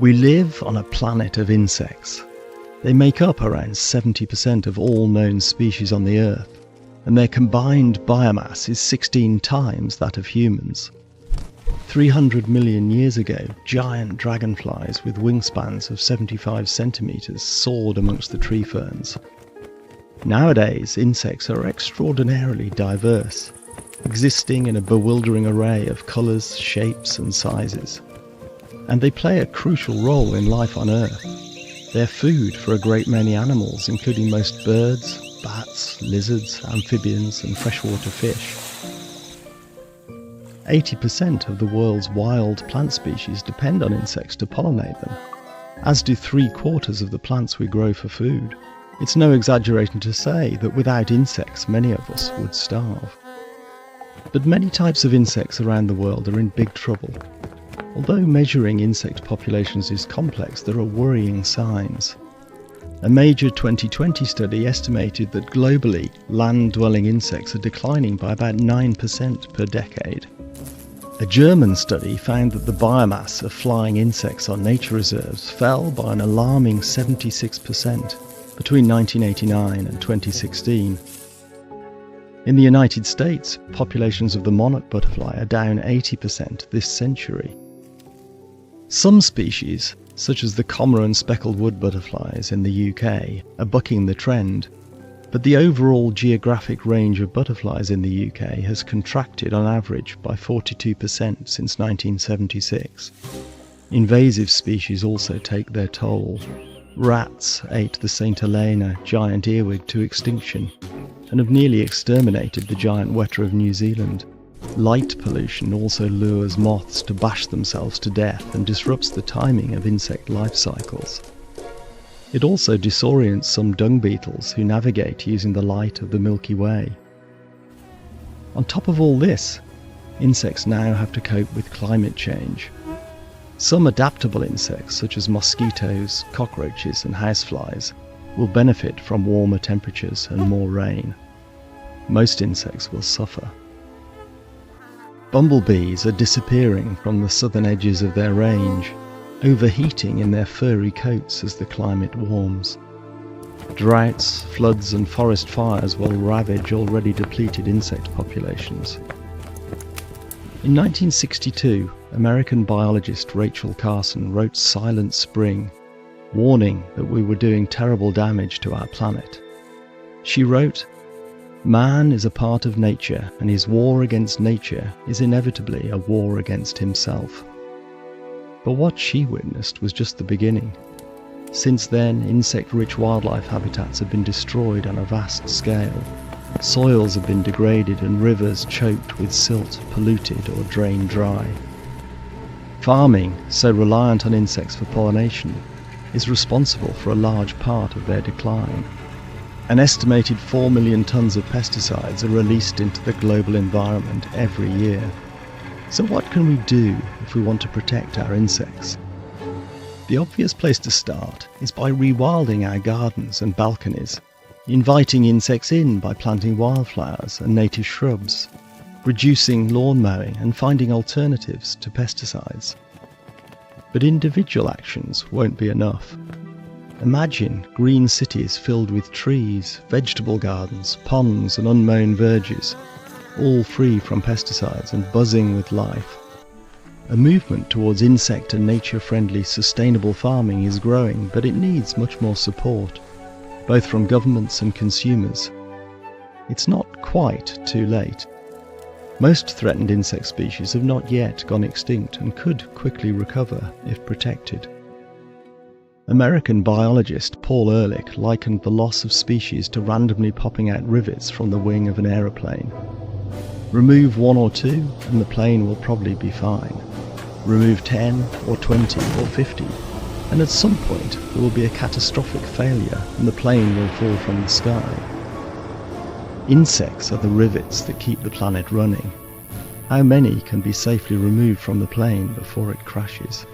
We live on a planet of insects. They make up around 70% of all known species on the Earth, and their combined biomass is 16 times that of humans. 300 million years ago, giant dragonflies with wingspans of 75 centimeters soared amongst the tree ferns. Nowadays, insects are extraordinarily diverse, existing in a bewildering array of colors, shapes, and sizes. And they play a crucial role in life on Earth. They're food for a great many animals, including most birds, bats, lizards, amphibians, and freshwater fish. 80% of the world's wild plant species depend on insects to pollinate them, as do 3/4 of the plants we grow for food. It's no exaggeration to say that without insects, many of us would starve. But many types of insects around the world are in big trouble. Although measuring insect populations is complex, there are worrying signs. A major 2020 study estimated that globally, land-dwelling insects are declining by about 9% per decade. A German study found that the biomass of flying insects on nature reserves fell by an alarming 76% between 1989 and 2016. In the United States, populations of the monarch butterfly are down 80% this century. Some species, such as the Cormorant speckled wood butterflies in the UK, are bucking the trend, but the overall geographic range of butterflies in the UK has contracted on average by 42% since 1976. Invasive species also take their toll. Rats ate the St. Helena giant earwig to extinction and have nearly exterminated the giant weta of New Zealand. Light pollution also lures moths to bash themselves to death and disrupts the timing of insect life cycles. It also disorients some dung beetles who navigate using the light of the Milky Way. On top of all this, insects now have to cope with climate change. Some adaptable insects, such as mosquitoes, cockroaches, and houseflies, will benefit from warmer temperatures and more rain. Most insects will suffer. Bumblebees are disappearing from the southern edges of their range, overheating in their furry coats as the climate warms. Droughts, floods, and forest fires will ravage already depleted insect populations. In 1962, American biologist Rachel Carson wrote Silent Spring, warning that we were doing terrible damage to our planet. She wrote, "Man is a part of nature, and his war against nature is inevitably a war against himself." But what she witnessed was just the beginning. Since then, insect-rich wildlife habitats have been destroyed on a vast scale. Soils have been degraded and rivers choked with silt, polluted or drained dry. Farming, so reliant on insects for pollination, is responsible for a large part of their decline. An estimated 4 million tons of pesticides are released into the global environment every year. So what can we do if we want to protect our insects? The obvious place to start is by rewilding our gardens and balconies, inviting insects in by planting wildflowers and native shrubs, reducing lawn mowing and finding alternatives to pesticides. But individual actions won't be enough. Imagine green cities filled with trees, vegetable gardens, ponds and unmown verges, all free from pesticides and buzzing with life. A movement towards insect and nature-friendly sustainable farming is growing, but it needs much more support, both from governments and consumers. It's not quite too late. Most threatened insect species have not yet gone extinct and could quickly recover if protected. American biologist Paul Ehrlich likened the loss of species to randomly popping out rivets from the wing of an aeroplane. Remove 1 or 2 and the plane will probably be fine. Remove 10 or 20 or 50 and at some point there will be a catastrophic failure and the plane will fall from the sky. Insects are the rivets that keep the planet running. How many can be safely removed from the plane before it crashes?